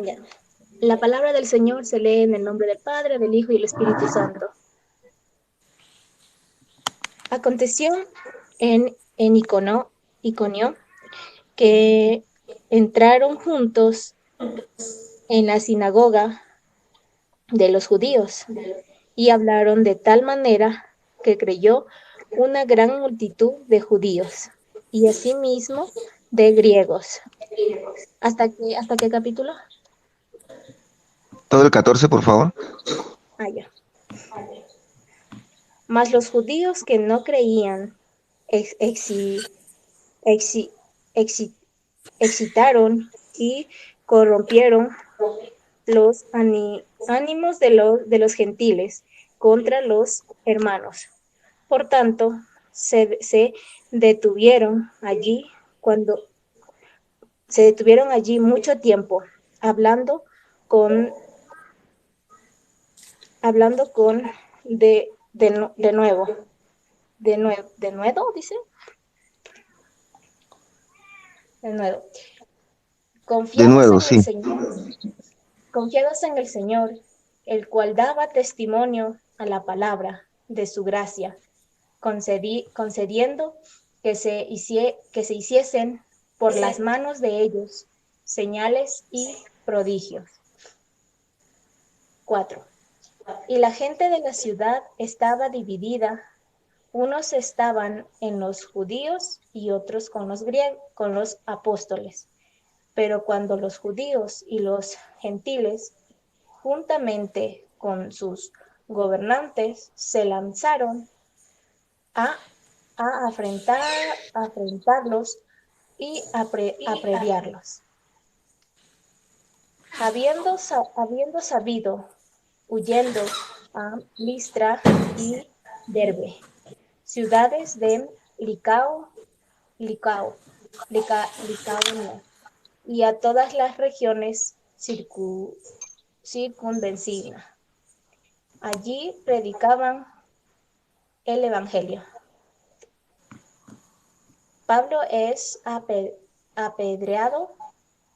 Ya. La palabra del Señor se lee en el nombre del Padre, del Hijo y del Espíritu Santo. Aconteció en Iconio que entraron juntos en la sinagoga de los judíos y hablaron de tal manera que creyó una gran multitud de judíos y asimismo de griegos. ¿Hasta qué capítulo? Todo el 14, por favor. Ah, ya. Mas los judíos que no creían ex- exi- exi- exi- excitaron y corrompieron los ánimos de los gentiles contra los hermanos. Por tanto, se detuvieron allí cuando se detuvieron allí mucho tiempo hablando con hablando con de nuevo, de nuevo, dice, de nuevo, De confiados nuevo, en el sí. Señor, confiados en el Señor, el cual daba testimonio a la palabra de su gracia, concediendo que se hiciesen por las manos de ellos señales y prodigios. 4. Y la gente de la ciudad estaba dividida, unos estaban en los judíos y otros con los apóstoles. Pero cuando los judíos y los gentiles, juntamente con sus gobernantes, se lanzaron a, a afrentarlos y aprediarlos. Habiendo sabido, huyendo a Listra y Derbe, ciudades de Licao, Licao, Licaonia, y a todas las regiones circunvencinas. Allí predicaban el Evangelio. Pablo es apedreado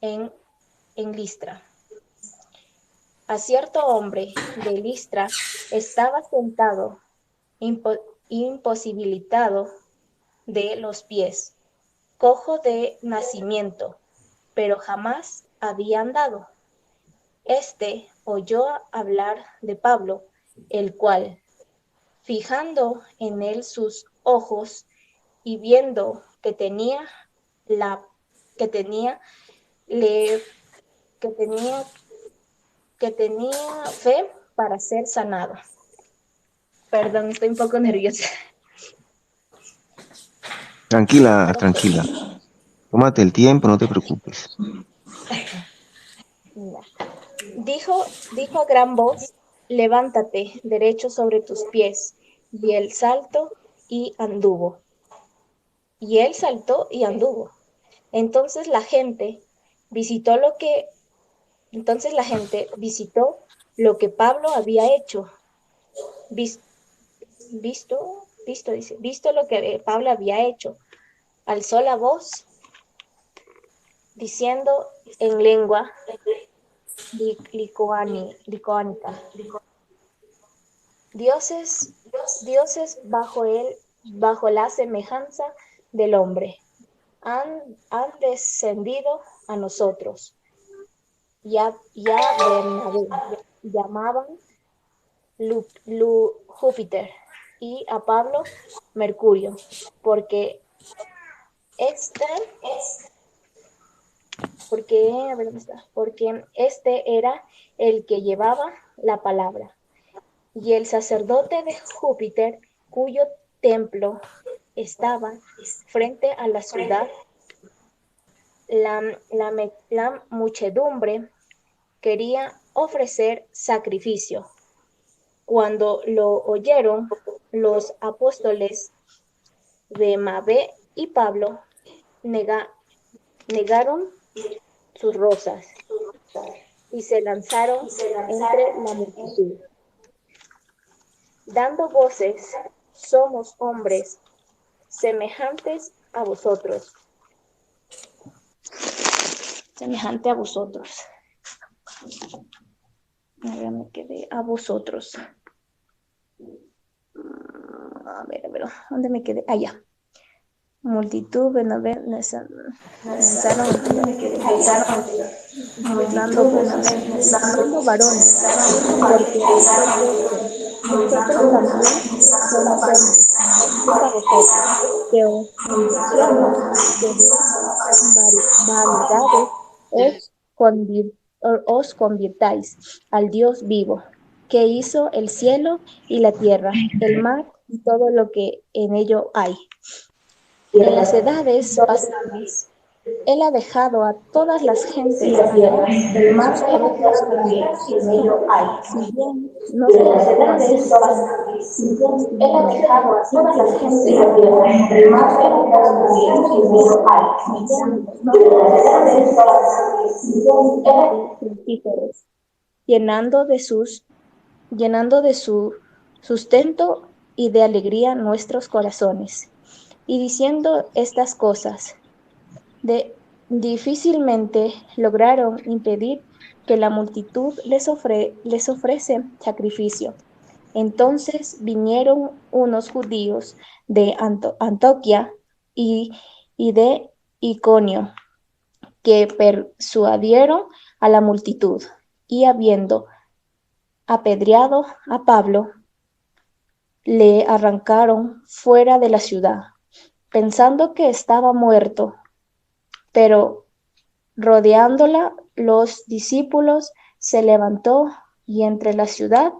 en, en Listra. A cierto hombre de Listra estaba sentado, imposibilitado de los pies, cojo de nacimiento, pero jamás había andado. Este oyó hablar de Pablo, el cual, fijando en él sus ojos y viendo la que tenía le que tenía que tenía fe para ser sanado. Perdón, estoy un poco nerviosa. Tranquila, tranquila. Tómate el tiempo, no te preocupes. Dijo a gran voz, levántate derecho sobre tus pies. Y él saltó y anduvo. Y él saltó y anduvo. Entonces la gente visitó lo que, entonces la gente visitó lo que Pablo había hecho. Vis- visto lo que Pablo había hecho. Alzó la voz diciendo en lengua licoánica, dioses, dioses bajo la semejanza del hombre, han descendido a nosotros. Y a Bernabé llamaban Júpiter y a Pablo Mercurio, porque este, a ver dónde está, porque este era el que llevaba la palabra. Y el sacerdote de Júpiter, cuyo templo estaba frente a la ciudad, la muchedumbre quería ofrecer sacrificio. Cuando lo oyeron, los apóstoles de Mabé y Pablo nega, negaron sus rosas y se lanzaron entre la multitud, dando voces, somos hombres semejantes a vosotros, semejante a vosotros. Ahora me quedé a vosotros. A ver, ¿dónde me quedé? Allá. Multitud, pensaron en ti, ya me quedé. Dando voces, siendo varones, porque soy vuestro. Vosotros también somos hombres. Es a vosotros, que os anunciamos que de vanidades os, os convirtáis al Dios vivo, que hizo el cielo y la tierra, el mar y todo lo que en ello hay. En las edades pasadas, Él ha dejado a todas las gentes andar en sus propios caminos. Si bien no se las hace sin testimonio, inteligentes fructíferos, llenando de sus, llenando de su sustento y de alegría nuestros corazones. Y diciendo estas cosas, difícilmente lograron impedir que la multitud les ofrece sacrificio. Entonces vinieron unos judíos de Antioquía y de Iconio, que persuadieron a la multitud, y habiendo apedreado a Pablo, le arrancaron fuera de la ciudad, pensando que estaba muerto. Pero rodeándola, los discípulos se levantó y entre la ciudad,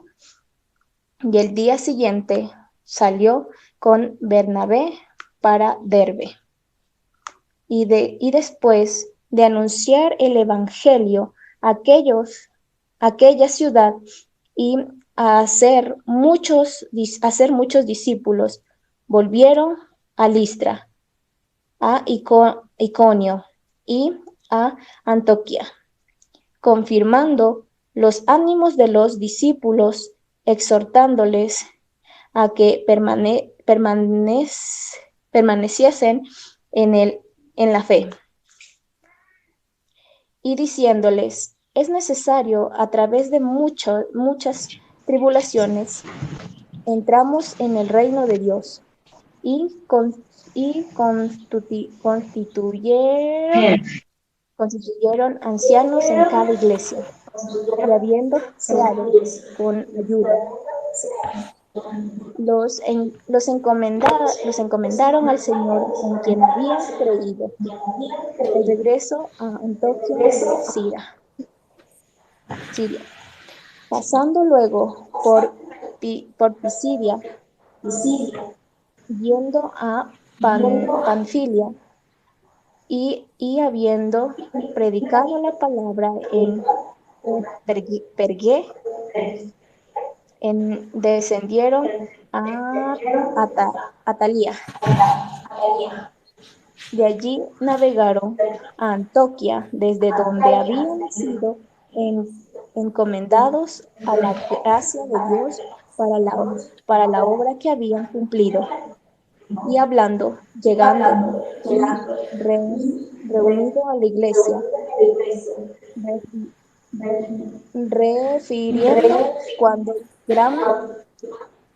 y el día siguiente salió con Bernabé para Derbe. Y después de anunciar el evangelio a aquella ciudad y a hacer muchos discípulos, volvieron a Listra, a Iconio y a Antioquía, confirmando los ánimos de los discípulos, exhortándoles a que permaneciesen en la fe, y diciéndoles, es necesario a través de muchas tribulaciones, entramos en el reino de Dios, y constituyeron ancianos en cada iglesia, y habiendo deseado con ayuda, los encomendaron al Señor en quien habían creído. El regreso a Antioquía de Siria. Pasando luego por Pisidia, yendo a Panfilia, y habiendo predicado la palabra en Pergué, descendieron a Atalía. De allí navegaron a Antioquía, desde donde habían sido encomendados a la gracia de Dios para la obra que habían cumplido. Y hablando, llegando y reunido a la iglesia, refiriendo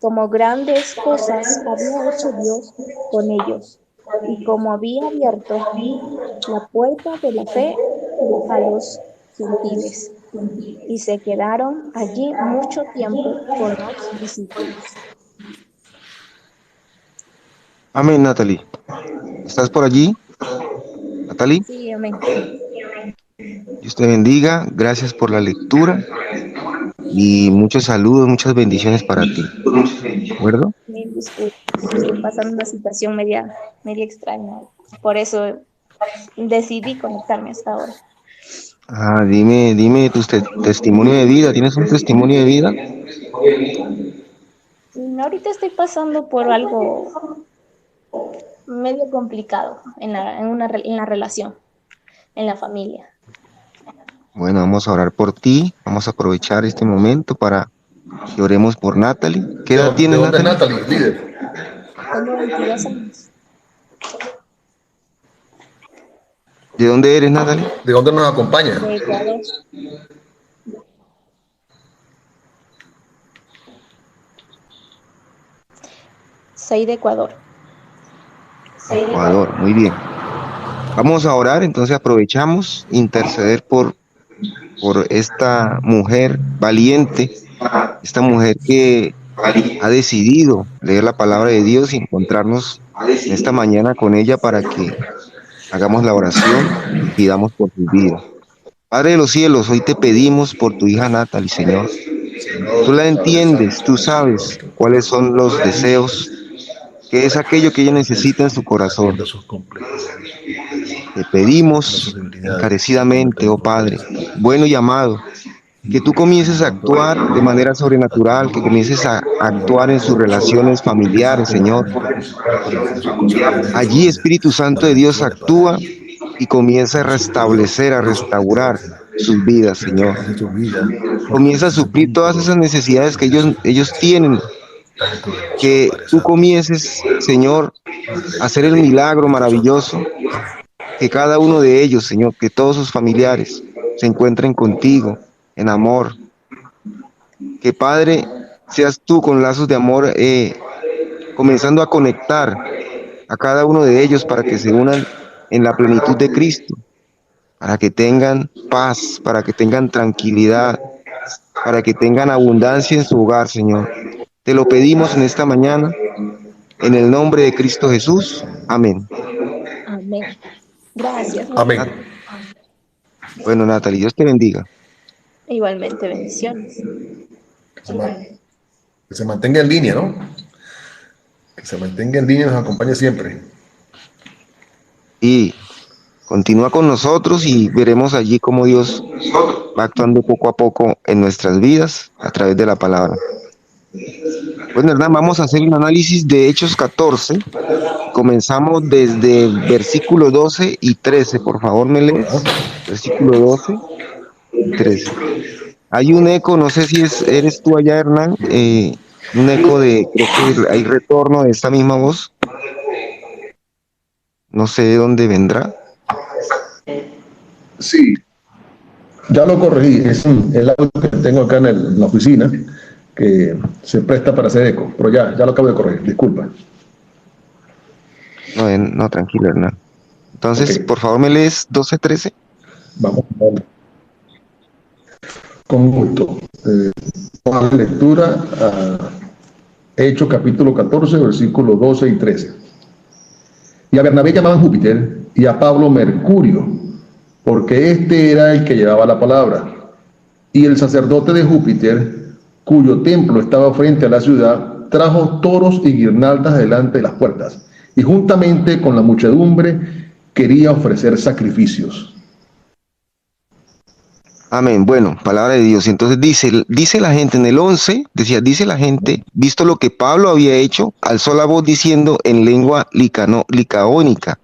como grandes cosas había hecho Dios con ellos, y como había abierto la puerta de la fe a los gentiles. Y se quedaron allí mucho tiempo con los discípulos. Amén, Natalie. ¿Estás por allí, Natalie? Sí, amén. Dios te bendiga. Gracias por la lectura y muchos saludos, muchas bendiciones para ti. ¿De acuerdo? Mil disculpas. Estoy pasando una situación media extraña. Por eso decidí conectarme hasta ahora. Dime tu testimonio de vida. ¿Tienes un testimonio de vida? Ahorita estoy pasando por algo medio complicado en la relación, en la familia. Bueno, vamos a orar por ti. Vamos a aprovechar este momento para que oremos por Natalie. ¿Qué edad tienes, ¿De dónde es Natalie? Natalie, líder? Tengo 22 años. ¿De dónde eres, Natalie? ¿De dónde nos acompaña? De Ecuador. Soy de Ecuador. Ecuador, muy bien. Vamos a orar, entonces aprovechamos, interceder por esta mujer valiente, esta mujer que ha decidido leer la palabra de Dios y encontrarnos en esta mañana con ella para que hagamos la oración y pidamos por su vida. Padre de los cielos, hoy te pedimos por tu hija Natalie, Señor. Tú la entiendes, tú sabes cuáles son los deseos, qué es aquello que ella necesita en su corazón. Atienda sus complejidades, Te atienda pedimos sus debilidades, encarecidamente, oh Padre, fortalezas, Padre. bueno y amado, que tú comiences a Cuando actuar de manera sobrenatural, que comiences a actuar en sus relaciones familiares, Señor. en sus cosas diarias, Allí, Espíritu Santo las de Dios, bendiciones, Padre, actúa y comienza a en su pueblo, restablecer, a en su restaurar pertenencia, sus vidas, Señor. fortalece su vida, Comienza a fortalece su suplir todas vínculo esas necesidades que en Jesús, ellos tienen, dale poderoso, que Padre tú Santo, comiences, Señor, a hacer el milagro Espíritu Santo, maravilloso, que cada uno de ellos, Señor, que todos sus familiares se encuentren contigo en amor, que Padre, seas tú con lazos de amor, comenzando a conectar a cada uno de ellos para que se unan en la plenitud de Cristo, para que tengan paz, para que tengan tranquilidad, para que tengan abundancia en su hogar, Señor. Te lo pedimos en esta mañana, en el nombre de Cristo Jesús. Amén. Amén. Gracias, amén. María. Bueno, Natalie, Dios te bendiga. Igualmente, bendiciones. Que se mantenga en línea, ¿no? Que se mantenga en línea y nos acompañe siempre. Y continúa con nosotros y veremos allí cómo Dios va actuando poco a poco en nuestras vidas a través de la palabra. Bueno, Hernán, vamos a hacer un análisis de Hechos 14. Comenzamos desde el versículo 12 y 13. Por favor, me lees. Versículo 12 y 13. Hay un eco, no sé si eres tú allá, Hernán. Un eco creo que hay retorno de esta misma voz. No sé de dónde vendrá. Sí, ya lo corregí. Es el audio que tengo acá en la oficina que se presta para hacer eco. Pero ya lo acabo de corregir. Disculpa. No, no, tranquilo, Hernán. Entonces, Ok, por favor, me lees 12, 13. vamos. Con gusto. Con la lectura a Hechos capítulo 14, versículos 12 y 13. Y a Bernabé llamaban Júpiter y a Pablo Mercurio, porque este era el que llevaba la palabra. Y el sacerdote de Júpiter, cuyo templo estaba frente a la ciudad, trajo toros y guirnaldas delante de las puertas, y juntamente con la muchedumbre quería ofrecer sacrificios. Amén. Bueno, palabra de Dios. Entonces dice la gente en el 11, dice la gente, visto lo que Pablo había hecho, alzó la voz diciendo en lengua licaónica,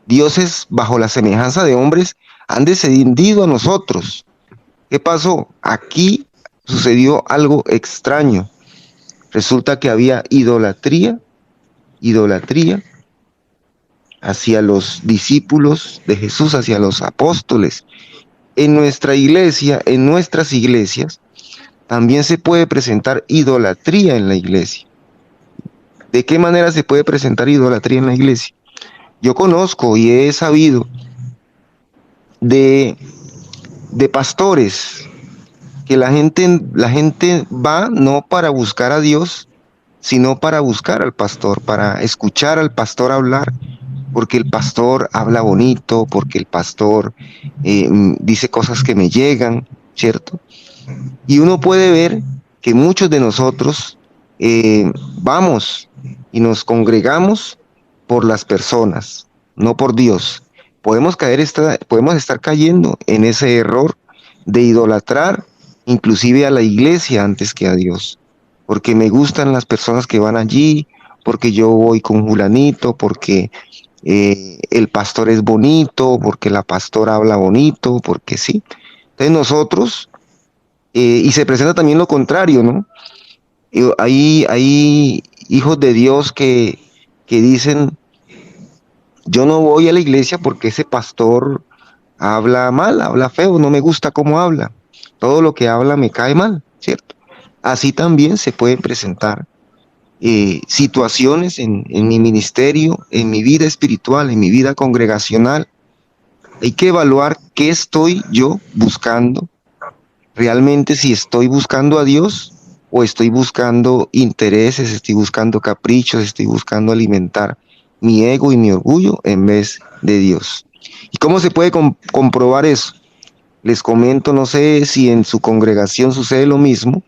dioses bajo la semejanza de hombres han descendido a nosotros. ¿Qué pasó? Aquí sucedió algo extraño. Resulta que había idolatría hacia los discípulos de Jesús, hacia los apóstoles. En nuestra iglesia, en nuestras iglesias, también se puede presentar idolatría en la iglesia. ¿De qué manera se puede presentar idolatría en la iglesia? Yo conozco y he sabido de pastores que la gente va no para buscar a Dios, sino para buscar al pastor, para escuchar al pastor hablar, porque el pastor habla bonito, porque el pastor dice cosas que me llegan, ¿cierto? Y uno puede ver que muchos de nosotros vamos y nos congregamos por las personas, no por Dios. Podemos estar cayendo en ese error de idolatrar inclusive a la iglesia antes que a Dios, porque me gustan las personas que van allí, porque yo voy con Julanito, porque el pastor es bonito, porque la pastora habla bonito, porque sí. Entonces nosotros, y se presenta también lo contrario, ¿no? Hay hijos de Dios que dicen, yo no voy a la iglesia porque ese pastor habla mal, habla feo, no me gusta cómo habla. Todo lo que habla me cae mal, ¿cierto? Así también se pueden presentar situaciones en mi ministerio, en mi vida espiritual, en mi vida congregacional. Hay que evaluar qué estoy yo buscando, realmente si estoy buscando a Dios o estoy buscando intereses, estoy buscando caprichos, estoy buscando alimentar mi ego y mi orgullo en vez de Dios. ¿Y cómo se puede comprobar eso? Les comento, no sé si en su congregación sucede lo mismo,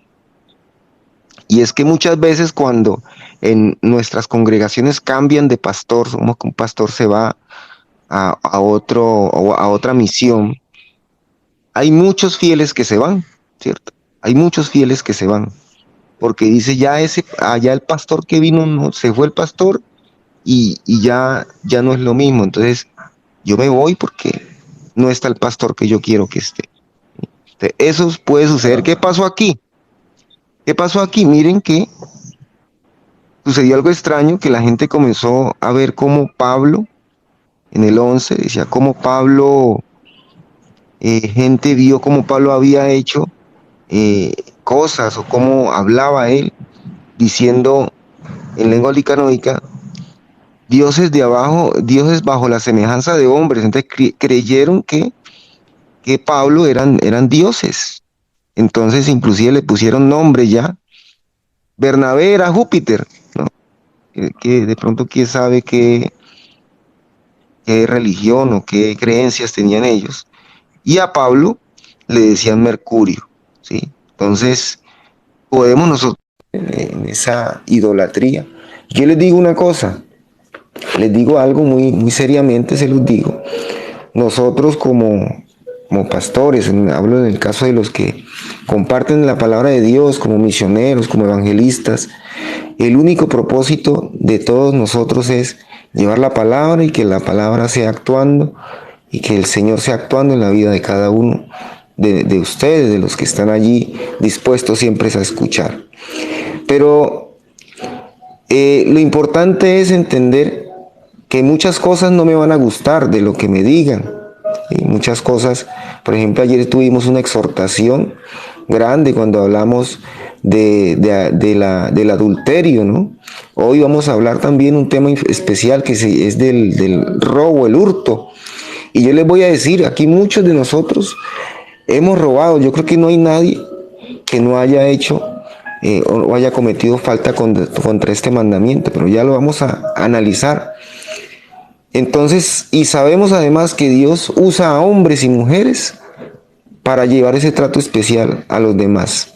y es que muchas veces cuando en nuestras congregaciones cambian de pastor, como que un pastor se va a otra misión, hay muchos fieles que se van, ¿cierto? Hay muchos fieles que se van, porque dice ya allá el pastor que vino, no, se fue el pastor y ya no es lo mismo. Entonces yo me voy porque no está el pastor que yo quiero que esté. Eso puede suceder. ¿Qué pasó aquí? ¿Qué pasó aquí? Miren que sucedió algo extraño, que la gente comenzó a ver cómo Pablo, en el 11, decía cómo Pablo, gente vio cómo Pablo había hecho cosas o cómo hablaba él, diciendo en lengua licanoica, dioses de abajo, dioses bajo la semejanza de hombres. Entonces creyeron que Pablo eran dioses. Entonces inclusive le pusieron nombre ya. Bernabé era Júpiter, ¿no? Que de pronto quién sabe qué religión o qué creencias tenían ellos. Y a Pablo le decían Mercurio, ¿sí? Entonces podemos nosotros en esa idolatría. Yo les digo una cosa, les digo algo muy seriamente, se los digo. Nosotros como pastores, hablo en el caso de los que comparten la palabra de Dios, como misioneros, como evangelistas, el único propósito de todos nosotros es llevar la palabra y que la palabra sea actuando y que el Señor sea actuando en la vida de cada uno de ustedes, de los que están allí dispuestos siempre a escuchar. Pero lo importante es entender que muchas cosas no me van a gustar de lo que me digan. ¿Sí? Muchas cosas, por ejemplo, ayer tuvimos una exhortación grande cuando hablamos del adulterio, ¿no? Hoy vamos a hablar también un tema especial que es del robo, el hurto. Y yo les voy a decir, aquí muchos de nosotros hemos robado. Yo creo que no hay nadie que no haya hecho o haya cometido falta contra este mandamiento, pero ya lo vamos a analizar. Entonces, y sabemos además que Dios usa a hombres y mujeres para llevar ese trato especial a los demás.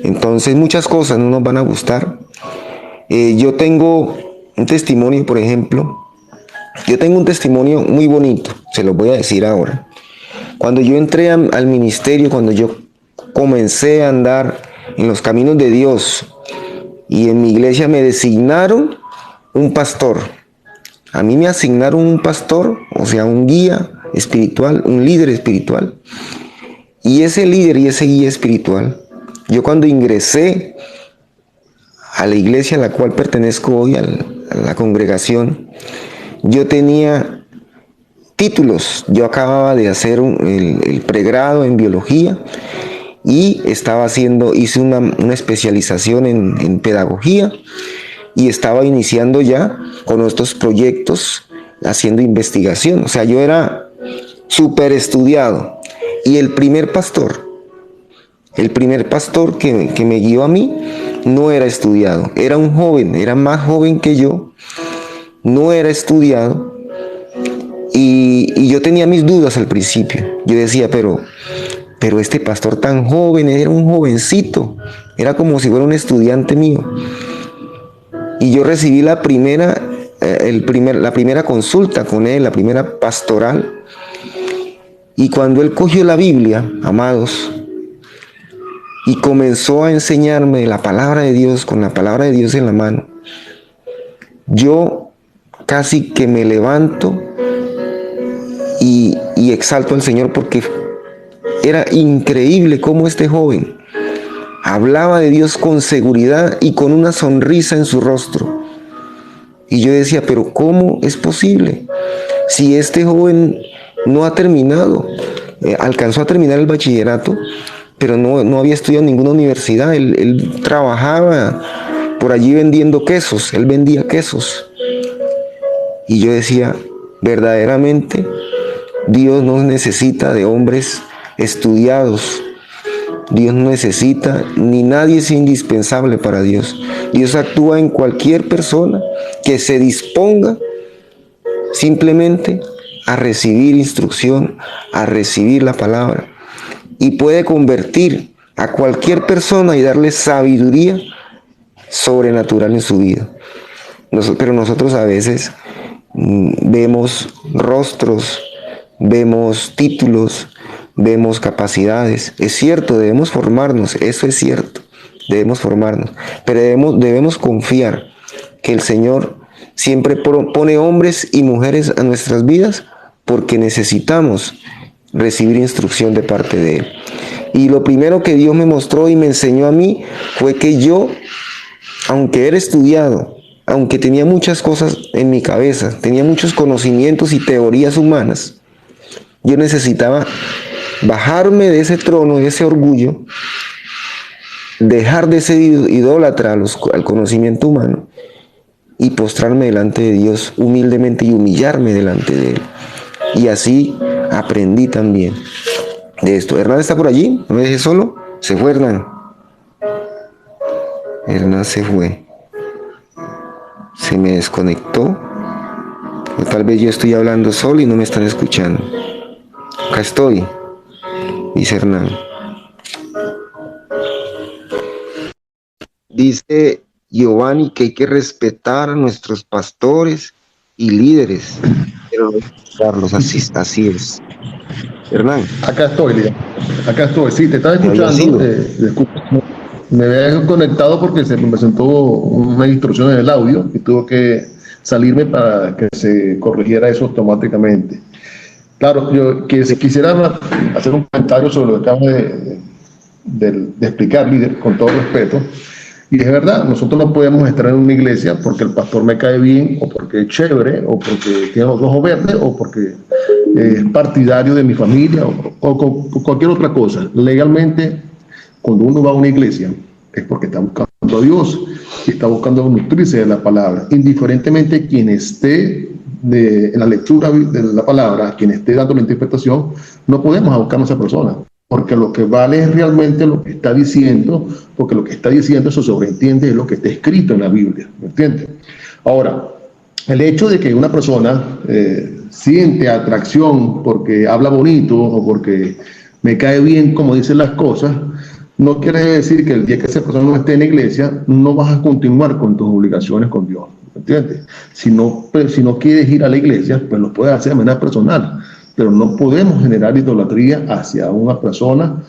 Entonces, muchas cosas no nos van a gustar. Yo tengo un testimonio, por ejemplo, yo tengo un testimonio muy bonito, se lo voy a decir ahora. Cuando yo entré al ministerio, cuando yo comencé a andar en los caminos de Dios y en mi iglesia me designaron un pastor. A mí me asignaron un pastor, o sea, un guía espiritual, un líder espiritual. Y ese líder y ese guía espiritual, yo cuando ingresé a la iglesia a la cual pertenezco hoy, a la congregación, yo tenía títulos. Yo acababa de hacer el pregrado en biología y hice una especialización en pedagogía. Y estaba iniciando ya con estos proyectos, haciendo investigación. O sea, yo era súper estudiado. Y el primer pastor que me guió a mí, no era estudiado. Era un joven, era más joven que yo. No era estudiado. Y yo tenía mis dudas al principio. Yo decía, pero este pastor tan joven, era un jovencito. Era como si fuera un estudiante mío. Y yo recibí la primera consulta con él, la primera pastoral. Y cuando él cogió la Biblia, amados, y comenzó a enseñarme la palabra de Dios, con la palabra de Dios en la mano, yo casi que me levanto y exalto al Señor, porque era increíble cómo este joven hablaba de Dios con seguridad y con una sonrisa en su rostro. Y yo decía, pero ¿cómo es posible? Si este joven no ha terminado, alcanzó a terminar el bachillerato, pero no había estudiado en ninguna universidad. Él trabajaba por allí vendiendo quesos, él vendía quesos. Y yo decía, verdaderamente, Dios no necesita de hombres estudiados. Dios no necesita, ni nadie es indispensable para Dios. Dios actúa en cualquier persona que se disponga simplemente a recibir instrucción, a recibir la palabra. Y puede convertir a cualquier persona y darle sabiduría sobrenatural en su vida. Pero nosotros a veces vemos rostros, vemos títulos, vemos capacidades. Es cierto, debemos formarnos, eso es cierto, debemos formarnos, pero debemos confiar que el Señor siempre pone hombres y mujeres a nuestras vidas porque necesitamos recibir instrucción de parte de Él. Y lo primero que Dios me mostró y me enseñó a mí fue que yo, aunque era estudiado, aunque tenía muchas cosas en mi cabeza, tenía muchos conocimientos y teorías humanas, yo necesitaba bajarme de ese trono, de ese orgullo, dejar de ser idólatra al conocimiento humano y postrarme delante de Dios humildemente y humillarme delante de Él. Y así aprendí también de esto. ¿Hernán está por allí? ¿No me dejé solo? Se fue Hernán. Hernán se fue. Se me desconectó. O tal vez yo estoy hablando solo y no me están escuchando. Acá estoy, dice Hernán. Dice Giovanni que hay que respetar a nuestros pastores y líderes, pero no respetarlos, así es. Hernán. Acá estoy, Lidia. Acá estoy. Sí, te estaba escuchando. Disculpa, me había conectado porque se me presentó una instrucción en el audio y tuve que salirme para que se corrigiera eso automáticamente. Claro, yo quisiera hacer un comentario sobre lo que acabas de explicar, líder, con todo respeto. Y es verdad, nosotros no podemos estar en una iglesia porque el pastor me cae bien, o porque es chévere, o porque tiene los ojos verdes, o porque es partidario de mi familia, o cualquier otra cosa. Legalmente, cuando uno va a una iglesia, es porque está buscando a Dios y está buscando nutrirse de la palabra. Indiferentemente quien esté en la lectura de la palabra, quien esté dando la interpretación, no podemos buscar a esa persona. Porque lo que vale es realmente lo que está diciendo, porque lo que está diciendo se sobreentiende es lo que está escrito en la Biblia, ¿me entiendes? Ahora, el hecho de que una persona siente atracción porque habla bonito o porque me cae bien como dicen las cosas, no quiere decir que el día que esa persona no esté en la iglesia, no vas a continuar con tus obligaciones con Dios, ¿me entiendes? Si no quieres ir a la iglesia, pues lo puedes hacer de manera personal. Pero no podemos generar idolatría hacia una persona,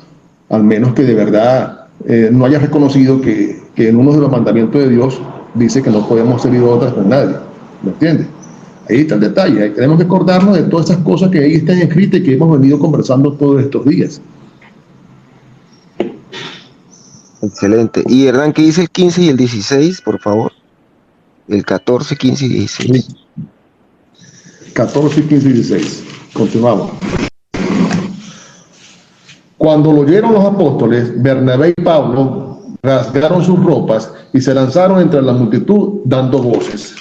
al menos que de verdad no haya reconocido que en uno de los mandamientos de Dios dice que no podemos ser idólatras con nadie, ¿me entiendes? Ahí está el detalle, ahí tenemos que acordarnos de todas esas cosas que ahí están escritas y que hemos venido conversando todos estos días. Excelente. Y Hernán, ¿qué dice el 15 y el 16, por favor? El 14, 15 y 16. Sí. 14, 15 y 16. Continuamos. Cuando lo oyeron los apóstoles, Bernabé y Pablo rasgaron sus ropas y se lanzaron entre la multitud dando voces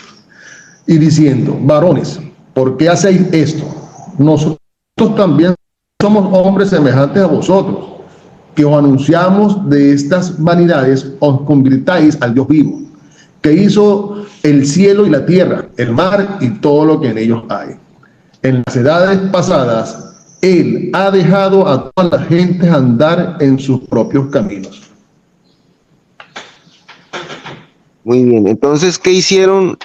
y diciendo: varones, ¿por qué hacéis esto? Nosotros también somos hombres semejantes a vosotros, que os anunciamos de estas vanidades, os convirtáis al Dios vivo, que hizo el cielo y la tierra, el mar y todo lo que en ellos hay. En las edades pasadas, Él ha dejado a todas las gentes andar en sus propios caminos. Muy bien, entonces, ¿qué hicieron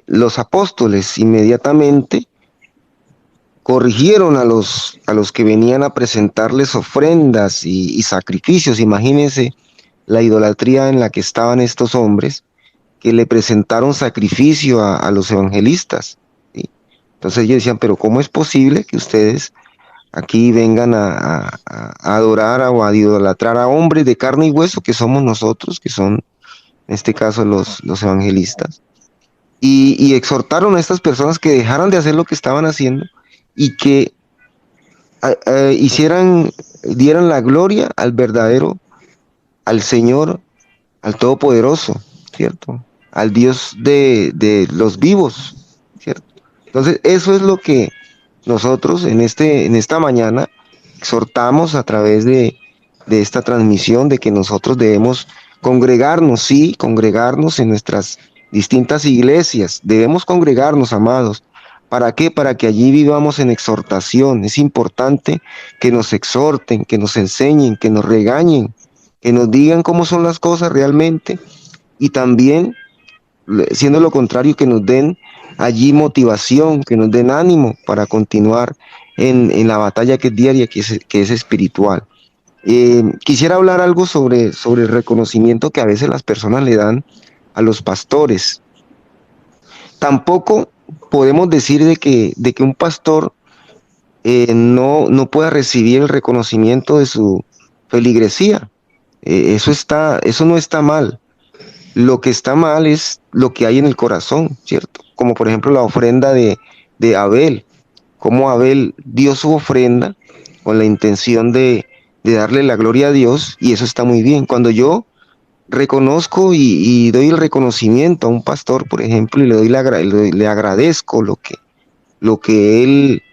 los apóstoles? Inmediatamente corrigieron a los que venían a presentarles ofrendas y sacrificios. Imagínense la idolatría en la que estaban estos hombres, que le presentaron sacrificio a los evangelistas. Entonces ellos decían, pero ¿cómo es posible que ustedes aquí vengan a adorar o a idolatrar a hombres de carne y hueso, que somos nosotros, que son en este caso los evangelistas? Y exhortaron a estas personas que dejaran de hacer lo que estaban haciendo y que dieran la gloria al verdadero, al Señor al Todopoderoso, ¿cierto? Al Dios de los vivos, ¿cierto? Entonces, eso es lo que nosotros en esta mañana exhortamos a través de esta transmisión, de que nosotros debemos congregarnos, sí, congregarnos en nuestras distintas iglesias, debemos congregarnos, amados. ¿Para qué? Para que allí vivamos en exhortación. Es importante que nos exhorten, que nos enseñen, que nos regañen, que nos digan cómo son las cosas realmente y también, siendo lo contrario, que nos den allí motivación, que nos den ánimo para continuar en la batalla que es diaria, que es espiritual. Quisiera hablar algo sobre el reconocimiento que a veces las personas le dan a los pastores. Tampoco podemos decir de que un pastor no pueda recibir el reconocimiento de su feligresía. Eso no está mal. Lo que está mal es lo que hay en el corazón, ¿cierto? Como por ejemplo la ofrenda de Abel, como Abel dio su ofrenda con la intención de darle la gloria a Dios, y eso está muy bien. Cuando yo reconozco y doy el reconocimiento a un pastor, por ejemplo, y le agradezco lo que él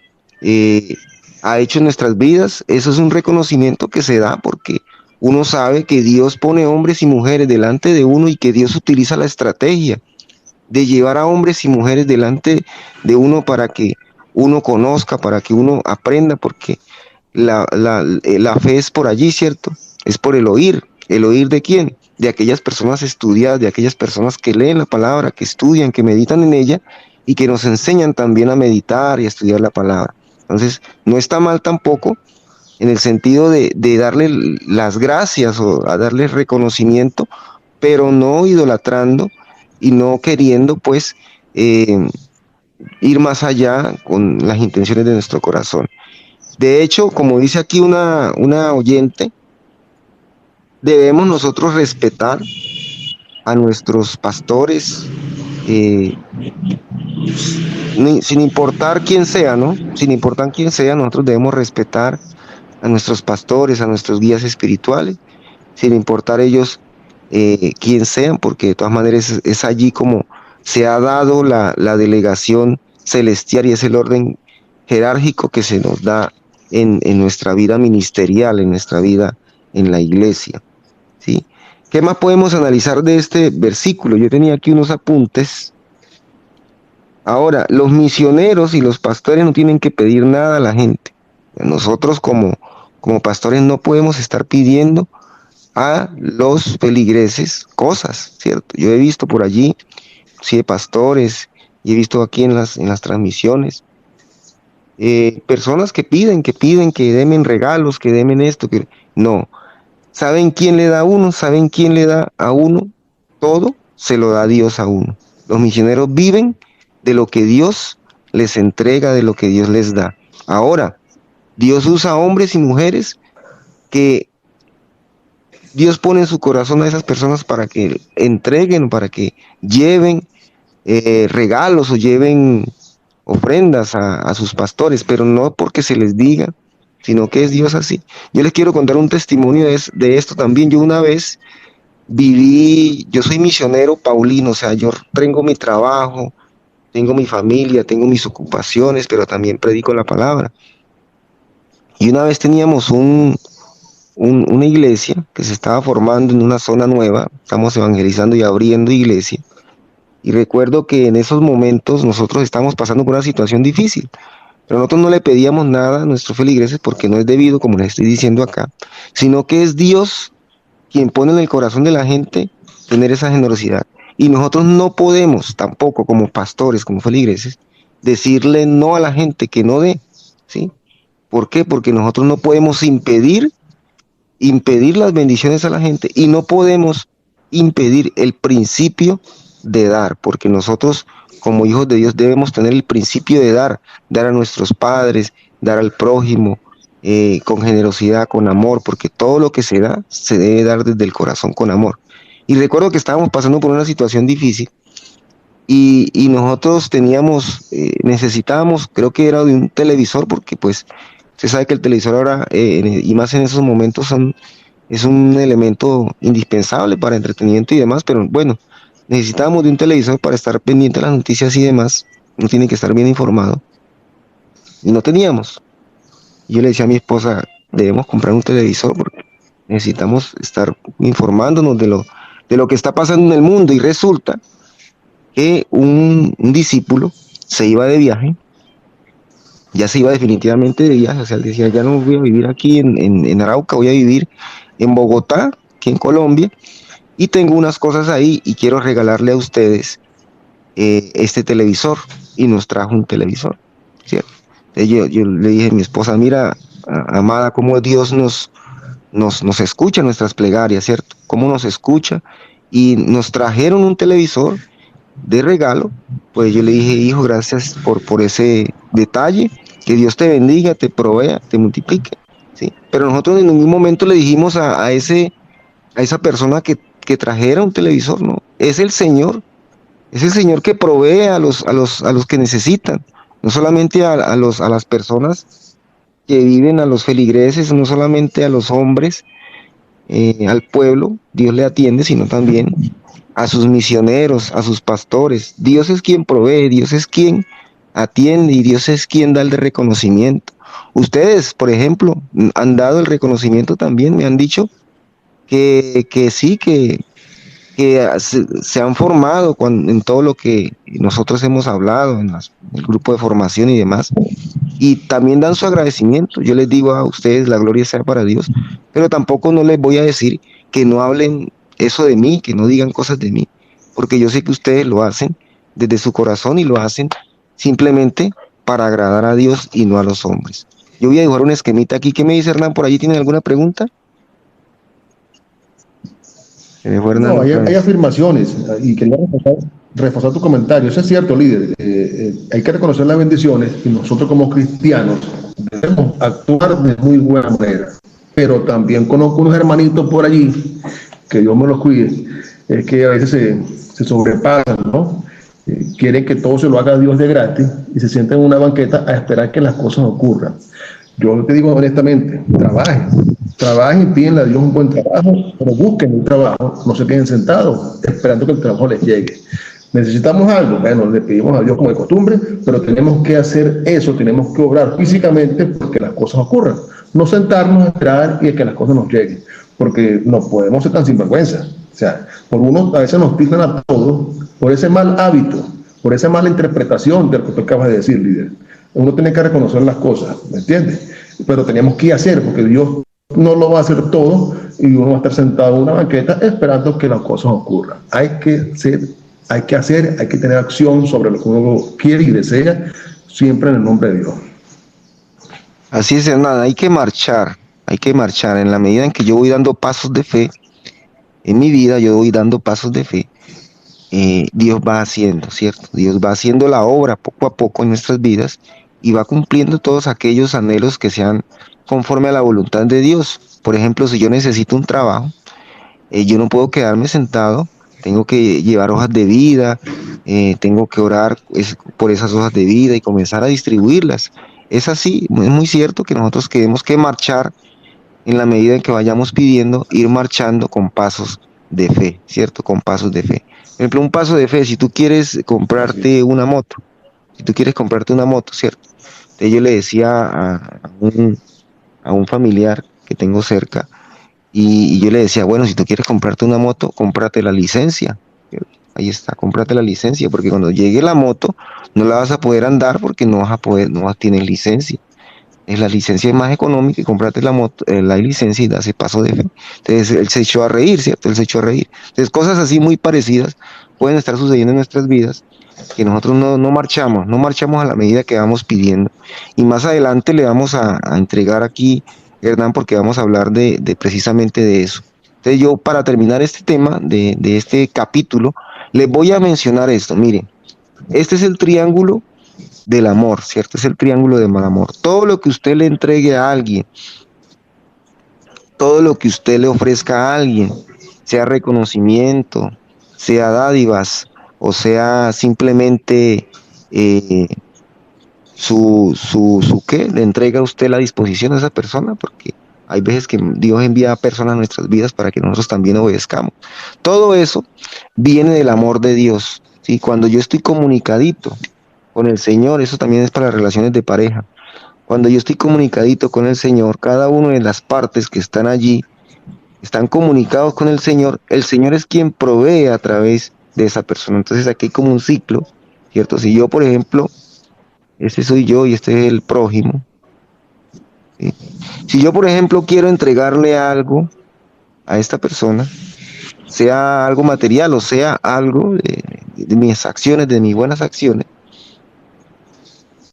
eh, ha hecho en nuestras vidas, eso es un reconocimiento que se da porque uno sabe que Dios pone hombres y mujeres delante de uno y que Dios utiliza la estrategia de llevar a hombres y mujeres delante de uno para que uno conozca, para que uno aprenda, porque la fe es por allí, ¿cierto? Es por el oír. ¿El oír de quién? De aquellas personas estudiadas, de aquellas personas que leen la palabra, que estudian, que meditan en ella y que nos enseñan también a meditar y a estudiar la palabra. Entonces, no está mal tampoco en el sentido de darle las gracias o a darle reconocimiento, pero no idolatrando y no queriendo, pues, ir más allá con las intenciones de nuestro corazón. De hecho, como dice aquí una oyente, debemos nosotros respetar a nuestros pastores, eh, sin importar quién sea, ¿no? Sin importar quién sea, nosotros debemos respetar a nuestros pastores, a nuestros guías espirituales, sin importar ellos quién sean, porque de todas maneras es allí como se ha dado la delegación celestial y es el orden jerárquico que se nos da en nuestra vida ministerial, en nuestra vida en la iglesia, ¿sí? ¿Qué más podemos analizar de este versículo? Yo tenía aquí unos apuntes. Ahora, los misioneros y los pastores no tienen que pedir nada a la gente. Nosotros como pastores no podemos estar pidiendo a los feligreses cosas, ¿cierto? Yo he visto por allí, sí, de pastores, y he visto aquí en las transmisiones, personas que piden, que denme regalos, que denme esto, que no. ¿Saben quién le da a uno? ¿Saben quién le da a uno? Todo se lo da Dios a uno. Los misioneros viven de lo que Dios les entrega, de lo que Dios les da. Ahora, Dios usa hombres y mujeres que Dios pone en su corazón a esas personas para que entreguen, para que lleven regalos o lleven ofrendas a sus pastores, pero no porque se les diga, sino que es Dios así. Yo les quiero contar un testimonio de esto también. Yo una vez yo soy misionero paulino, o sea, yo tengo mi trabajo, tengo mi familia, tengo mis ocupaciones, pero también predico la palabra. Y una vez teníamos una iglesia que se estaba formando en una zona nueva, estamos evangelizando y abriendo iglesia. Y recuerdo que en esos momentos nosotros estábamos pasando por una situación difícil, pero nosotros no le pedíamos nada a nuestros feligreses porque no es debido, como les estoy diciendo acá, sino que es Dios quien pone en el corazón de la gente tener esa generosidad. Y nosotros no podemos tampoco, como pastores, como feligreses, decirle no a la gente que no dé, ¿sí? ¿Por qué? Porque nosotros no podemos impedir las bendiciones a la gente y no podemos impedir el principio de dar, porque nosotros como hijos de Dios debemos tener el principio de dar a nuestros padres, dar al prójimo, con generosidad, con amor, porque todo lo que se da se debe dar desde el corazón con amor. Y recuerdo que estábamos pasando por una situación difícil y nosotros necesitábamos, creo que era de un televisor, porque pues se sabe que el televisor ahora, y más en esos momentos, son es un elemento indispensable para entretenimiento y demás, pero bueno, necesitábamos de un televisor para estar pendiente de las noticias y demás, uno tiene que estar bien informado, y no teníamos. Yo le decía a mi esposa, debemos comprar un televisor porque necesitamos estar informándonos de lo que está pasando en el mundo, y resulta que un discípulo se iba de viaje, ya se iba definitivamente de viaje, o sea, él decía, ya no voy a vivir aquí en Arauca, voy a vivir en Bogotá, aquí en Colombia, y tengo unas cosas ahí y quiero regalarle a ustedes este televisor, y nos trajo un televisor, ¿cierto? Entonces yo le dije a mi esposa, mira, amada, cómo Dios nos escucha nuestras plegarias, ¿cierto? Cómo nos escucha, y nos trajeron un televisor de regalo. Pues yo le dije, hijo, gracias por ese detalle, que Dios te bendiga, te provea, te multiplique, ¿sí? Pero nosotros en ningún momento le dijimos a esa persona que trajera un televisor, ¿no? Es el Señor que provee a los que necesitan, no solamente a las personas que viven, a los feligreses, no solamente a los hombres, al pueblo, Dios le atiende, sino también a sus misioneros, a sus pastores. Dios es quien provee, Dios es quien atiende, y Dios es quien da el reconocimiento. Ustedes, por ejemplo, han dado el reconocimiento también, me han dicho que sí, que se han formado en todo lo que nosotros hemos hablado, en el grupo de formación y demás, y también dan su agradecimiento. Yo les digo a ustedes, la gloria sea para Dios, pero tampoco no les voy a decir que no hablen eso de mí, que no digan cosas de mí, porque yo sé que ustedes lo hacen desde su corazón y lo hacen simplemente para agradar a Dios y no a los hombres. Yo voy a dibujar un esquemita aquí. ¿Qué me dice Hernán? ¿Por allí tienen alguna pregunta? Se me fue Hernán No, otra hay vez. afirmaciones y quería reforzar tu comentario. Eso es cierto, líder. Hay que reconocer las bendiciones y nosotros como cristianos debemos actuar de muy buena manera. Pero también conozco unos hermanitos por allí, que Dios me los cuide, es que a veces se sobrepasan, ¿no? Quieren que todo se lo haga Dios de gratis y se sienten en una banqueta a esperar que las cosas ocurran. Yo te digo honestamente, trabajen y pídenle a Dios un buen trabajo, pero busquen un trabajo, no se queden sentados esperando que el trabajo les llegue. Necesitamos algo, bueno, le pedimos a Dios como de costumbre, pero tenemos que hacer eso, tenemos que obrar físicamente porque las cosas ocurran. No sentarnos a esperar y a que las cosas nos lleguen, porque no podemos ser tan sinvergüenza. O sea, por uno a veces nos tildan a todos por ese mal hábito, por esa mala interpretación de lo que tú acabas de decir, líder. Uno tiene que reconocer las cosas, ¿me entiendes? Pero tenemos que hacer, porque Dios no lo va a hacer todo y uno va a estar sentado en una banqueta esperando que las cosas ocurran. Hay que hacer, hay que tener acción sobre lo que uno quiere y desea, siempre en el nombre de Dios. Así es, Hernán, hay que marchar. En la medida en que yo voy dando pasos de fe, en mi vida yo voy dando pasos de fe, Dios va haciendo, ¿cierto? Dios va haciendo la obra poco a poco en nuestras vidas y va cumpliendo todos aquellos anhelos que sean conforme a la voluntad de Dios. Por ejemplo, si yo necesito un trabajo, yo no puedo quedarme sentado, tengo que llevar hojas de vida, tengo que orar por esas hojas de vida y comenzar a distribuirlas. Es así, es muy cierto que nosotros tenemos que marchar en la medida en que vayamos pidiendo, ir marchando con pasos de fe, ¿cierto? Con pasos de fe. Por ejemplo, un paso de fe, si tú quieres comprarte una moto, si tú quieres comprarte una moto, ¿cierto? Entonces yo le decía a un familiar que tengo cerca, y yo le decía, bueno, si tú quieres comprarte una moto, cómprate la licencia. Ahí está, cómprate la licencia, porque cuando llegue la moto, no la vas a poder andar porque no vas a poder, no vas a tener licencia. Es la licencia es más económica y comprate la moto, la licencia y da ese paso de fe. Entonces él se echó a reír, ¿cierto? Él se echó a reír. Entonces cosas así muy parecidas pueden estar sucediendo en nuestras vidas, que nosotros no marchamos, no marchamos a la medida que vamos pidiendo. Y más adelante le vamos a entregar aquí, Hernán, porque vamos a hablar de precisamente de eso. Entonces yo, para terminar este tema de este capítulo, les voy a mencionar esto. Miren, este es el triángulo del amor, ¿cierto? Es el triángulo del amor. Todo lo que usted le entregue a alguien, todo lo que usted le ofrezca a alguien, sea reconocimiento, sea dádivas, o sea simplemente ¿qué? Le entrega a usted la disposición a esa persona, porque Hay veces que Dios envía a personas a nuestras vidas para que nosotros también obedezcamos. Todo eso viene del amor de Dios. ¿Sí? Cuando yo estoy comunicadito con el Señor, eso también es para las relaciones de pareja. Cuando yo estoy comunicadito con el Señor, cada una de las partes que están allí están comunicados con el Señor es quien provee a través de esa persona. Entonces aquí hay como un ciclo, ¿cierto? Si yo, por ejemplo, este soy yo y este es el prójimo, ¿sí? Si yo, por ejemplo, quiero entregarle algo a esta persona, sea algo material o sea algo de mis acciones, de mis buenas acciones,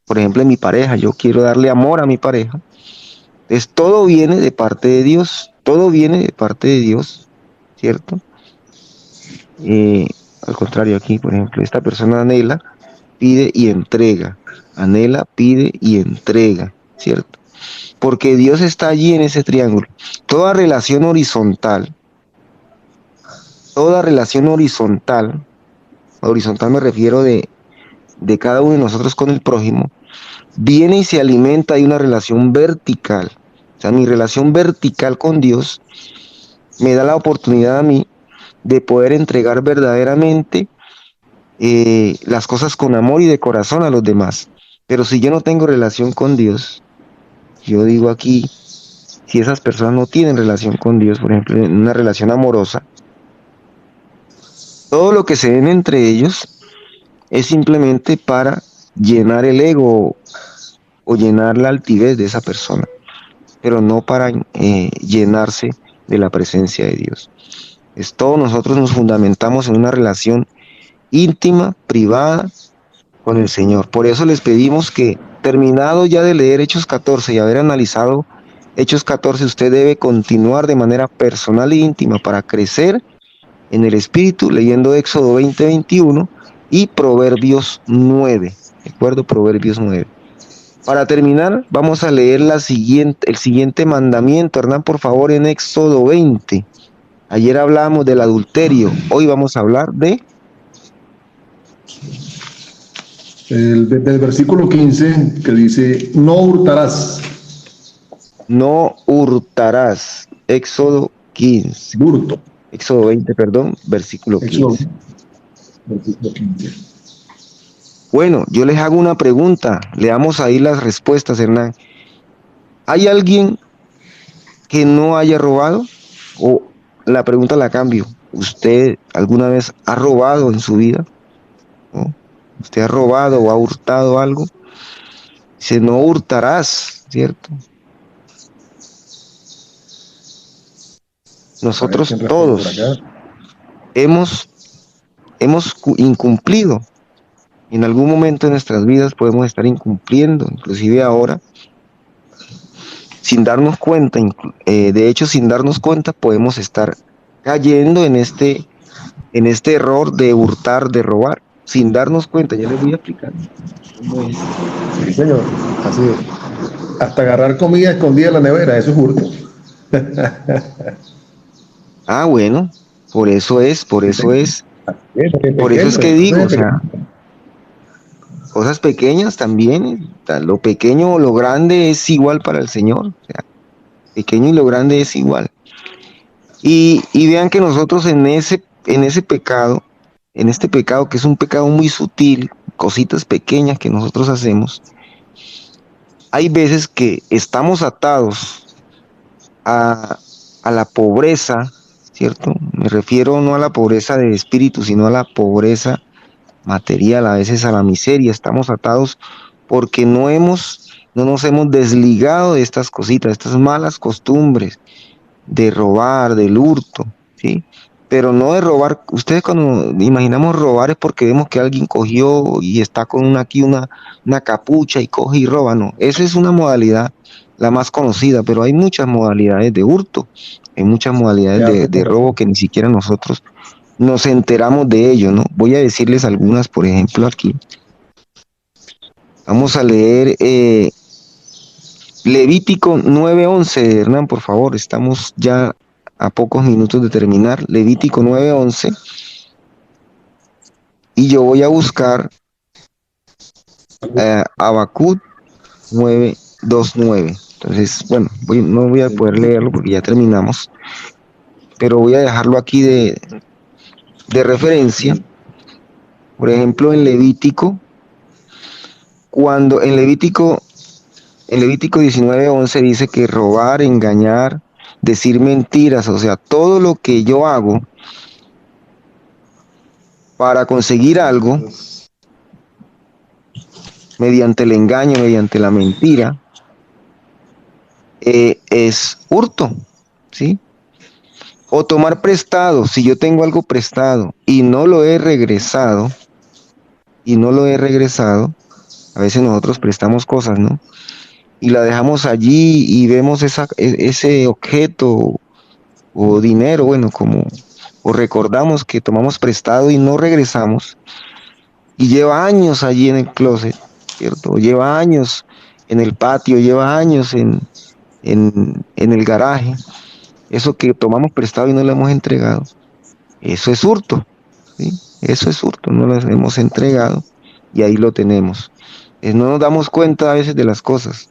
por ejemplo, en mi pareja, yo quiero darle amor a mi pareja, entonces todo viene de parte de Dios, todo viene de parte de Dios, ¿cierto? Eh, Al contrario, aquí, por ejemplo, esta persona anhela, pide y entrega, anhela, pide y entrega, ¿cierto? Porque Dios está allí en ese triángulo. Toda relación horizontal, horizontal me refiero de cada uno de nosotros con el prójimo, viene y se alimenta de una relación vertical. O sea, mi relación vertical con Dios me da la oportunidad a mí de poder entregar verdaderamente las cosas con amor y de corazón a los demás. Pero si yo no tengo relación con Dios, yo digo aquí, si esas personas no tienen relación con Dios, por ejemplo, en una relación amorosa, todo lo que se den entre ellos es simplemente para llenar el ego o llenar la altivez de esa persona, pero no para llenarse de la presencia de Dios. Es todo, nosotros nos fundamentamos en una relación íntima, privada con el Señor. Por eso les pedimos que, terminado ya de leer Hechos 14 y haber analizado Hechos 14, usted debe continuar de manera personal e íntima para crecer en el Espíritu, leyendo Éxodo 20:21 y Proverbios 9. ¿De acuerdo? Proverbios 9. Para terminar, vamos a leer el siguiente mandamiento, Hernán, por favor, en Éxodo 20. Ayer hablábamos del adulterio, hoy vamos a hablar de... Del versículo 15 que dice, no hurtarás. No hurtarás. Éxodo 15. Hurto. Éxodo 20, perdón, versículo Éxodo 15. versículo 15. Bueno, yo les hago una pregunta. Leamos ahí las respuestas, Hernán. ¿Hay alguien que no haya robado? O la pregunta la cambio. ¿Usted alguna vez ha robado en su vida? ¿No? ¿Usted ha robado o ha hurtado algo? Dice, no hurtarás, ¿cierto? A ver Nosotros quién responde por acá. todos hemos, hemos incumplido. En algún momento de nuestras vidas podemos estar incumpliendo, inclusive ahora, sin darnos cuenta, de hecho sin darnos cuenta podemos estar cayendo en este error de hurtar, de robar, sin darnos cuenta. Ya les voy a explicar cómo es. Sí, señor. Así es. Hasta agarrar comida escondida en la nevera, eso es hurto. Ah, bueno, por eso es, Sí, señor. por eso es que digo, o Pequeño. sea, cosas pequeñas también, lo pequeño o lo grande es igual para el Señor, o sea, pequeño y lo grande es igual. Y vean que nosotros en ese pecado, en este pecado que es un pecado muy sutil, cositas pequeñas que nosotros hacemos, hay veces que estamos atados a, a la pobreza, ¿cierto? Me refiero no a la pobreza de espíritu, sino a la pobreza material, a veces a la miseria. Estamos atados porque no nos hemos desligado de estas cositas, de estas malas costumbres de robar, del hurto, ¿sí? Pero no de robar. Ustedes cuando imaginamos robar es porque vemos que alguien cogió y está con una capucha y coge y roba, no. Esa es una modalidad, la más conocida, pero hay muchas modalidades de hurto, hay muchas modalidades de robo que ni siquiera nosotros nos enteramos de ello, ¿no? Voy a decirles algunas, por ejemplo, aquí. Vamos a leer Levítico 9:11, Hernán, por favor, estamos ya a pocos minutos de terminar. Levítico 9:11. Y yo voy a buscar Habacuc 9:2-9. Entonces, bueno, no voy a poder leerlo porque ya terminamos, pero voy a dejarlo aquí de referencia. Por ejemplo, en Levítico, cuando en Levítico 19:11 dice que robar, engañar, decir mentiras, o sea, todo lo que yo hago para conseguir algo, mediante el engaño, mediante la mentira, es hurto, ¿sí? O tomar prestado, si yo tengo algo prestado y no lo he regresado, a veces nosotros prestamos cosas, ¿no? Y la dejamos allí y vemos ese objeto o dinero, bueno, o recordamos que tomamos prestado y no regresamos, y lleva años allí en el closet, ¿cierto? Lleva años en el patio, lleva años en el garaje, eso que tomamos prestado y no lo hemos entregado, eso es hurto, ¿sí? Eso es hurto, no lo hemos entregado y ahí lo tenemos. No nos damos cuenta a veces de las cosas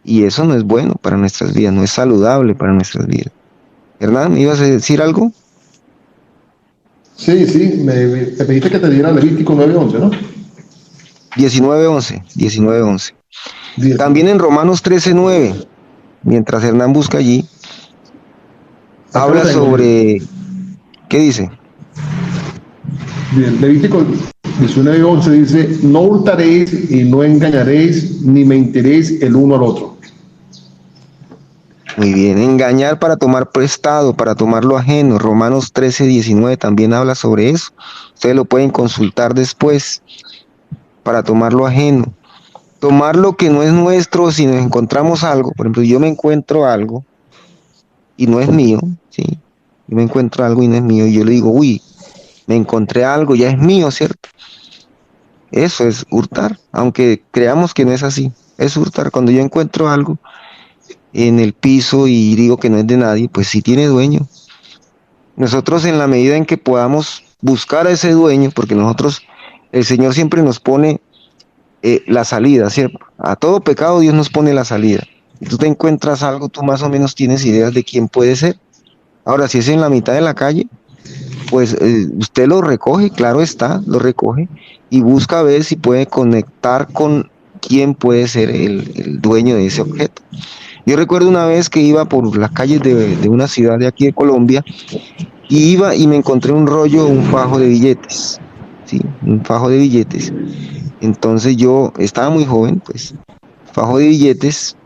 y eso no es bueno para nuestras vidas, no es saludable para nuestras vidas. Hernán, ¿ibas a decir algo? Sí, sí, te pediste que te diera Levítico 9:11, ¿no? 19:11. 10. También en Romanos 13:9, mientras Hernán busca allí, Acá lo habla tengo, mire. sobre, ¿qué dice? Bien, Levítico 19:11 dice, no hurtaréis y no engañaréis, ni mentiréis el uno al otro. Muy bien, engañar para tomar prestado, para tomar lo ajeno. Romanos 13:19 también habla sobre eso. Ustedes lo pueden consultar después, para tomar lo ajeno. Tomar lo que no es nuestro, si nos encontramos algo, por ejemplo, yo me encuentro algo y no es mío, ¿sí? Yo me encuentro algo y no es mío, y yo le digo, uy, me encontré algo, ya es mío, ¿cierto? Eso es hurtar, aunque creamos que no es así. Es hurtar. Cuando yo encuentro algo en el piso y digo que no es de nadie, pues sí tiene dueño. Nosotros, en la medida en que podamos buscar a ese dueño, porque nosotros, el Señor siempre nos pone la salida, ¿cierto? A todo pecado Dios nos pone la salida. Y tú te encuentras algo, tú más o menos tienes ideas de quién puede ser. Ahora, si es en la mitad de la calle, pues usted lo recoge, claro está, lo recoge y busca ver si puede conectar con quién puede ser el dueño de ese objeto. Yo recuerdo una vez que iba por las calles de una ciudad de aquí de Colombia y iba y me encontré un rollo, un fajo de billetes, ¿sí? Un fajo de billetes. Entonces yo estaba muy joven, pues, fajo de billetes,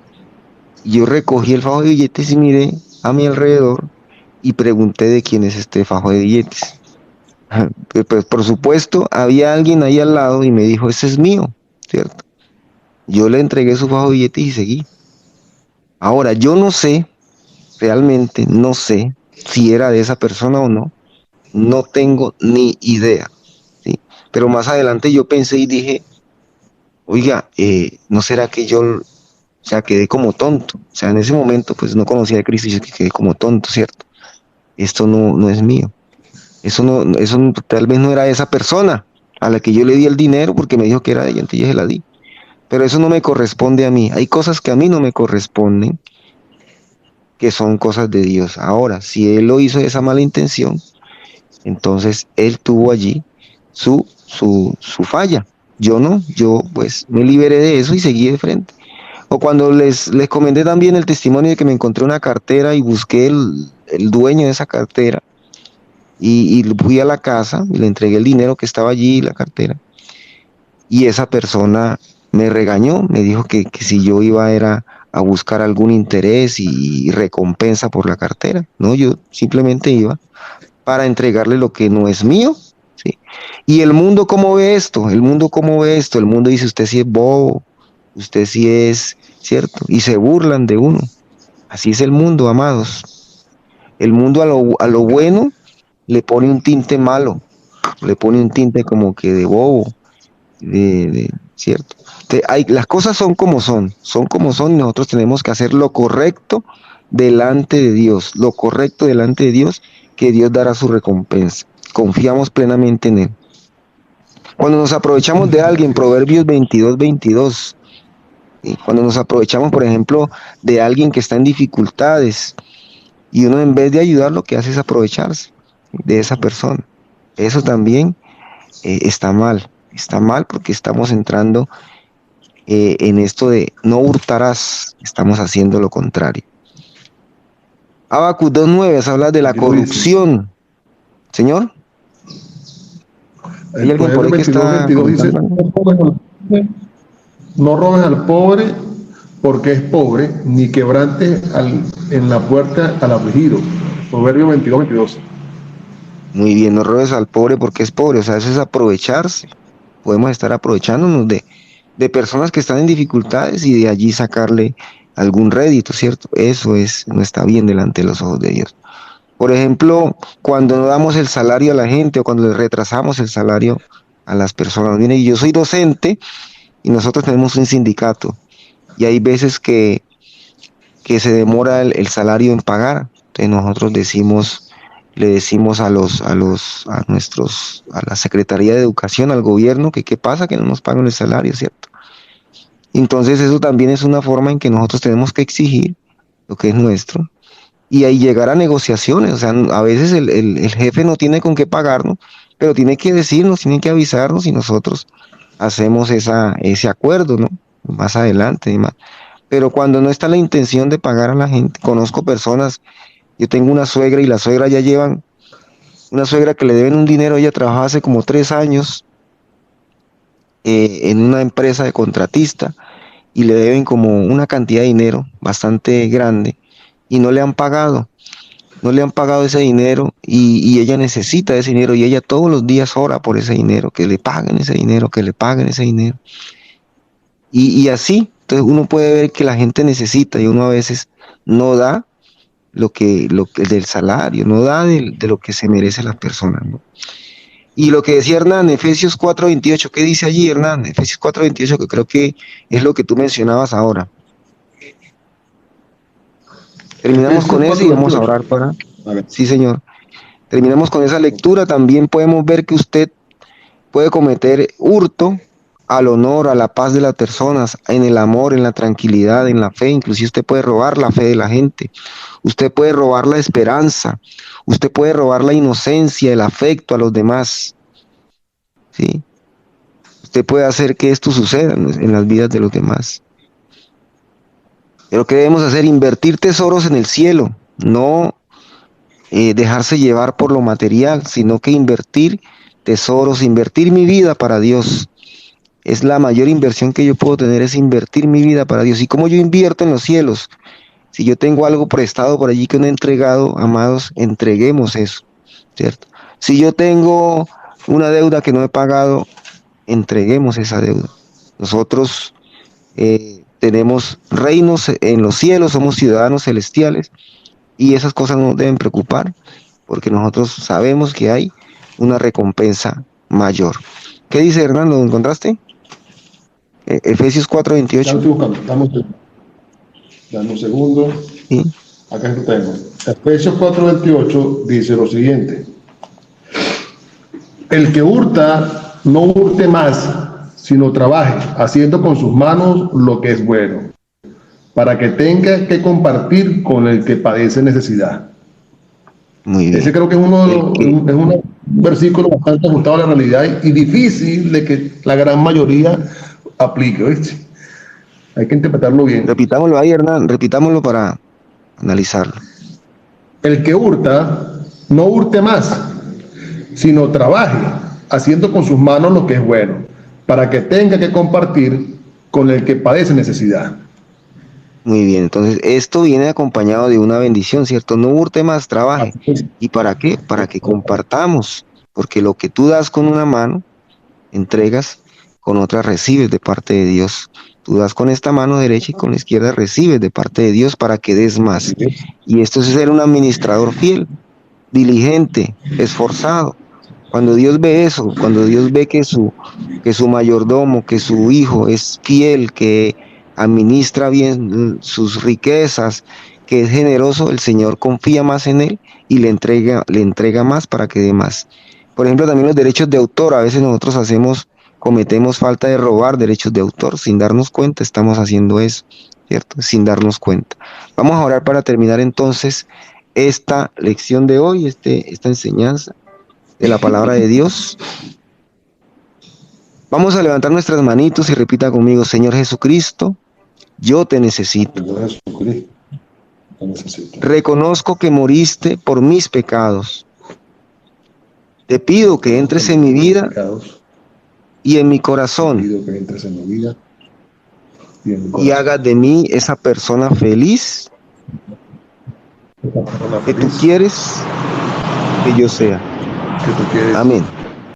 yo recogí el fajo de billetes y miré a mi alrededor y pregunté de quién es este fajo de billetes. Pues por supuesto, había alguien ahí al lado y me dijo, ese es mío, ¿cierto? Yo le entregué su fajo de billetes y seguí. Ahora, yo no sé, realmente no sé si era de esa persona o no, no tengo ni idea, ¿sí? Pero más adelante yo pensé y dije, oiga, ¿no será que yo, o sea, quedé como tonto? O sea, en ese momento pues no conocía a Cristo y yo quedé como tonto, ¿cierto? Esto no es mío. Eso tal vez no era esa persona a la que yo le di el dinero porque me dijo que era de ella, entonces yo se la di. Pero eso no me corresponde a mí. Hay cosas que a mí no me corresponden, que son cosas de Dios. Ahora, si él lo hizo de esa mala intención, entonces él tuvo allí su falla. Yo no, yo pues me liberé de eso y seguí de frente. O cuando les comenté también el testimonio de que me encontré una cartera y busqué el dueño de esa cartera y fui a la casa y le entregué el dinero que estaba allí, la cartera, y esa persona me regañó, me dijo que si yo iba era a buscar algún interés y recompensa por la cartera. No, yo simplemente iba para entregarle lo que no es mío, ¿sí? Y el mundo, ¿cómo ve esto? El mundo, ¿cómo ve esto? El mundo dice, usted sí es bobo, usted sí es, ¿cierto? Y se burlan de uno. Así es el mundo, amados. El mundo a lo bueno le pone un tinte malo, le pone un tinte como que de bobo, ¿cierto? Las cosas son como son y nosotros tenemos que hacer lo correcto delante de Dios, lo correcto delante de Dios, que Dios dará su recompensa. Confiamos plenamente en Él. Cuando nos aprovechamos de alguien, Proverbios 22:22, ¿sí? Cuando nos aprovechamos, por ejemplo, de alguien que está en dificultades y uno en vez de ayudar lo que hace es aprovecharse de esa persona. Eso también está mal porque estamos entrando en esto de no hurtarás, estamos haciendo lo contrario. Habacuc 2:9 habla de la Aquí lo dice. corrupción. Señor, ¿hay El alguien por Proverbio ahí que 22, está 22 dice, comentando algo? no robes al pobre porque es pobre, ni quebrante en la puerta al afligido. Proverbio 22, 22. Muy bien, no robes al pobre porque es pobre, o sea, eso es aprovecharse. Podemos estar aprovechándonos de personas que están en dificultades y de allí sacarle algún rédito, ¿cierto? Eso no está bien delante de los ojos de Dios. Por ejemplo, cuando no damos el salario a la gente o cuando le retrasamos el salario a las personas. Mire, yo soy docente y nosotros tenemos un sindicato y hay veces que se demora el salario en pagar. Entonces nosotros le decimos a la Secretaría de Educación, al gobierno, que qué pasa, que no nos pagan el salario, ¿cierto? Entonces eso también es una forma en que nosotros tenemos que exigir lo que es nuestro y ahí llegar a negociaciones. O sea, a veces el jefe no tiene con qué pagarnos, pero tiene que decirnos, tiene que avisarnos y nosotros hacemos ese acuerdo, ¿no? Más adelante y más. Pero cuando no está la intención de pagar a la gente, conozco personas, yo tengo una suegra y la suegra ya llevan, una suegra que le deben un dinero, ella trabajaba hace como 3 años en una empresa de contratista y le deben como una cantidad de dinero bastante grande y no le han pagado. No le han pagado ese dinero y ella necesita ese dinero y ella todos los días ora por ese dinero, que le paguen ese dinero, que le paguen ese dinero. Y así, entonces uno puede ver que la gente necesita y uno a veces no da lo que del salario, no da de lo que se merece las personas, ¿no? Y lo que decía Hernán, Efesios 4:28, ¿qué dice allí, Hernán? Efesios 4:28, que creo que es lo que tú mencionabas ahora. Terminamos Efesios con eso y 4, vamos a 28. orar para... A ver. Sí, señor. Terminamos con esa lectura. También podemos ver que usted puede cometer hurto al honor, a la paz de las personas, en el amor, en la tranquilidad, en la fe. Inclusive usted puede robar la fe de la gente. Usted puede robar la esperanza. Usted puede robar la inocencia, el afecto a los demás. ¿Sí? Usted puede hacer que esto suceda en las vidas de los demás. Pero ¿qué debemos hacer? Invertir tesoros en el cielo. No dejarse llevar por lo material, sino que invertir tesoros, invertir mi vida para Dios. Es la mayor inversión que yo puedo tener, es invertir mi vida para Dios. ¿Y cómo yo invierto en los cielos? Si yo tengo algo prestado por allí que no he entregado, amados, entreguemos eso, ¿cierto? Si yo tengo una deuda que no he pagado, entreguemos esa deuda. Nosotros tenemos reinos en los cielos, somos ciudadanos celestiales y esas cosas no nos deben preocupar porque nosotros sabemos que hay una recompensa mayor. ¿Qué dice Hernando? ¿Lo encontraste? Efesios Ya lo 4:28. estoy buscando. Dame un segundo. ¿Sí? Acá lo tengo. Efesios 4:28 dice lo siguiente. El que hurta, no hurte más, sino trabaje, haciendo con sus manos lo que es bueno, para que tenga que compartir con el que padece necesidad. Muy bien. Ese creo que es un versículo bastante ajustado a la realidad y difícil de que la gran mayoría aplique, ¿oíste? Hay que interpretarlo bien. Repitámoslo ahí, Hernán, repitámoslo para analizarlo. El que hurta, no hurte más, sino trabaje, haciendo con sus manos lo que es bueno, para que tenga que compartir con el que padece necesidad. Muy bien, entonces esto viene acompañado de una bendición, ¿cierto? No hurte más, trabaje. ¿Y para qué? Para que compartamos, porque lo que tú das con una mano, entregas, con otra recibes de parte de Dios. Tú das con esta mano derecha y con la izquierda recibes de parte de Dios para que des más. Y esto es ser un administrador fiel, diligente, esforzado. Cuando Dios ve eso, cuando Dios ve que su mayordomo, que su hijo es fiel, que administra bien sus riquezas, que es generoso, el Señor confía más en él y le entrega más para que dé más. Por ejemplo, también los derechos de autor, a veces nosotros hacemos cometemos falta de robar derechos de autor. Sin darnos cuenta estamos haciendo eso, ¿cierto? Sin darnos cuenta. Vamos a orar para terminar entonces esta lección de hoy, esta enseñanza de la palabra de Dios. Vamos a levantar nuestras manitos y repita conmigo: Señor Jesucristo, yo te necesito. Señor Jesucristo, te necesito. Reconozco que moriste por mis pecados. Te pido que entres en mi vida y en mi corazón. Te pido que entres en mi vida y en mi Y corazón. hagas de mí esa persona feliz que tú quieres que yo sea. Que tú quieres Amén.